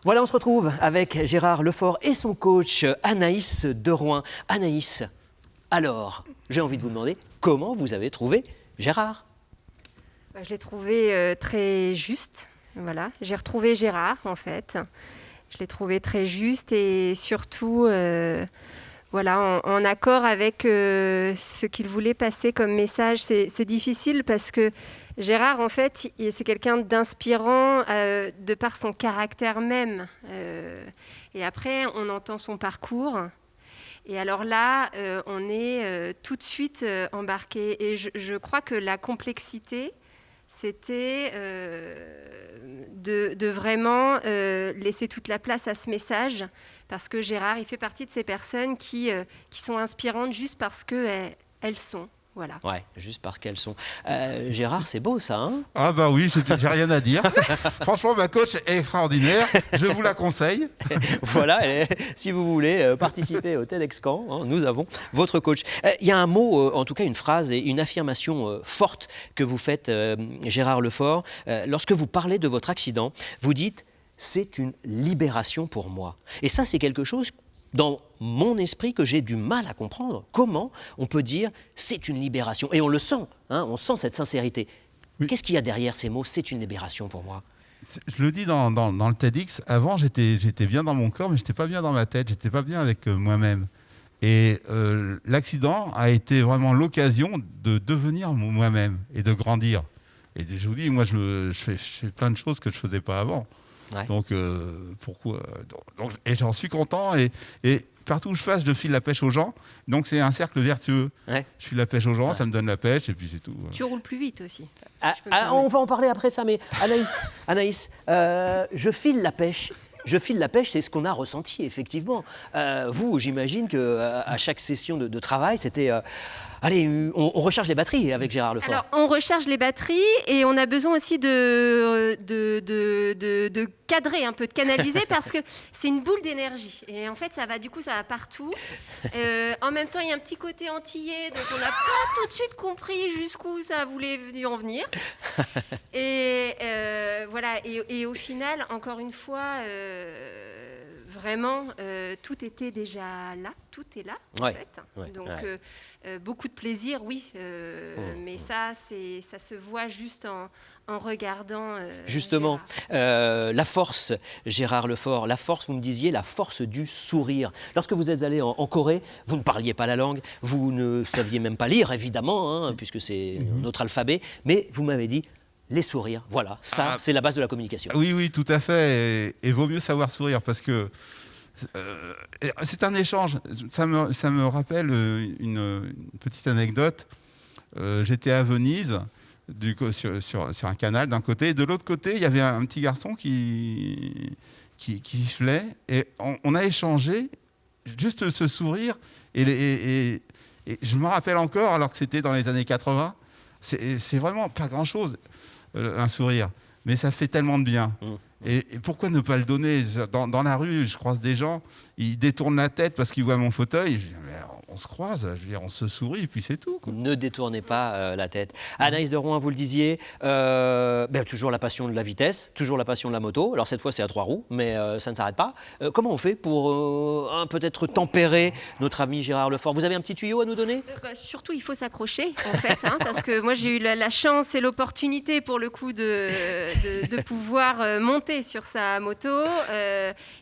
Voilà, on se retrouve avec Gérard Lefort et son coach Anaïs Derouin. Anaïs, alors, j'ai envie de vous demander comment vous avez trouvé Gérard? Je l'ai trouvé très juste. Voilà. J'ai retrouvé Gérard, en fait. Je l'ai trouvé très juste et surtout voilà, en accord avec ce qu'il voulait passer comme message. C'est difficile parce que Gérard, en fait, c'est quelqu'un d'inspirant de par son caractère même. Et après, on entend son parcours. Et alors là, on est tout de suite embarqué. Et je crois que la complexité, c'était de vraiment laisser toute la place à ce message, parce que Gérard, il fait partie de ces personnes qui sont inspirantes juste parce qu'elles sont. Voilà. Ouais, juste parce qu'elles sont. Gérard, c'est beau ça, hein? Ah bah oui, j'ai rien à dire. Franchement, ma coach est extraordinaire. Je vous la conseille. Voilà, si vous voulez participer au TEDxCamp, hein, nous avons votre coach. Il y a un mot, en tout cas une phrase et une affirmation forte que vous faites, Gérard Lefort. Lorsque vous parlez de votre accident, vous dites « c'est une libération pour moi ». Et ça, c'est quelque chose dans mon esprit que j'ai du mal à comprendre. Comment on peut dire « c'est une libération » Et on le sent, hein, on sent cette sincérité. Oui. Qu'est-ce qu'il y a derrière ces mots « c'est une libération pour moi » ? Je le dis dans le TEDx, avant j'étais bien dans mon corps, mais je n'étais pas bien dans ma tête, je n'étais pas bien avec moi-même. Et l'accident a été vraiment l'occasion de devenir moi-même et de grandir. Et je vous dis, moi je fais plein de choses que je ne faisais pas avant. Ouais. Donc pourquoi et j'en suis content et partout où je passe, je file la pêche aux gens. Donc c'est un cercle vertueux. Ouais. Je file la pêche aux gens, ouais. Ça me donne la pêche et puis c'est tout. Tu roules plus vite aussi. On va en parler après ça, mais Anaïs, je file la pêche. Je file la pêche, c'est ce qu'on a ressenti, effectivement. Vous, j'imagine qu'à chaque session de travail, c'était... allez, on recharge les batteries avec Gérard Lefort. Alors, on recharge les batteries et on a besoin aussi de cadrer un peu, de canaliser, parce que c'est une boule d'énergie. Et en fait, ça va partout. En même temps, il y a un petit côté antillais, donc on n'a pas tout de suite compris jusqu'où ça voulait en venir. Et voilà. Et au final, encore une fois... vraiment, tout était déjà là, tout est là, en fait. Ouais, donc, beaucoup de plaisir, oui, mais ça se voit juste en regardant. Justement, la force, Gérard Lefort, la force, vous me disiez, la force du sourire. Lorsque vous êtes allé en Corée, vous ne parliez pas la langue, vous ne saviez même pas lire, évidemment, hein, puisque c'est notre alphabet, mais vous m'avez dit... les sourires, voilà, ça, c'est la base de la communication. Oui, tout à fait, et vaut mieux savoir sourire, parce que c'est un échange. Ça me rappelle une petite anecdote. J'étais à Venise, sur un canal d'un côté, et de l'autre côté, il y avait un petit garçon qui sifflait, et on a échangé, juste ce sourire, et je me rappelle encore, alors que c'était dans les années 80, c'est vraiment pas grand-chose. Un sourire, mais ça fait tellement de bien. Et pourquoi ne pas le donner? Dans la rue, je croise des gens, ils détournent la tête parce qu'ils voient mon fauteuil. Je dis, mais on se croise, je veux dire, on se sourit, et puis c'est tout, quoi. Ne détournez pas la tête. Anaïs Derouin, vous le disiez, toujours la passion de la vitesse, toujours la passion de la moto. Alors cette fois, c'est à 3 roues, mais ça ne s'arrête pas. Comment on fait pour peut-être tempérer notre ami Gérard Lefort? Vous avez un petit tuyau à nous donner? Surtout, il faut s'accrocher, en fait, hein, parce que moi, j'ai eu la chance et l'opportunité, pour le coup, de pouvoir monter sur sa moto.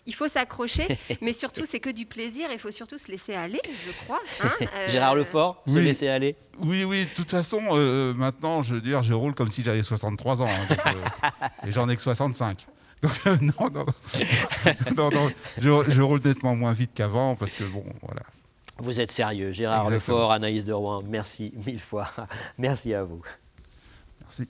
Il faut s'accrocher, mais surtout, c'est que du plaisir. Il faut surtout se laisser aller, je crois. Hein, Gérard Lefort, se laisser aller. Oui, de toute façon, maintenant, je veux dire, je roule comme si j'avais 63 ans, hein, donc, et j'en ai que 65. Donc, non, je roule nettement moins vite qu'avant, parce que bon, voilà. Vous êtes sérieux, Gérard Lefort, Anaïs Derouin, merci 1000 fois. Merci à vous. Merci.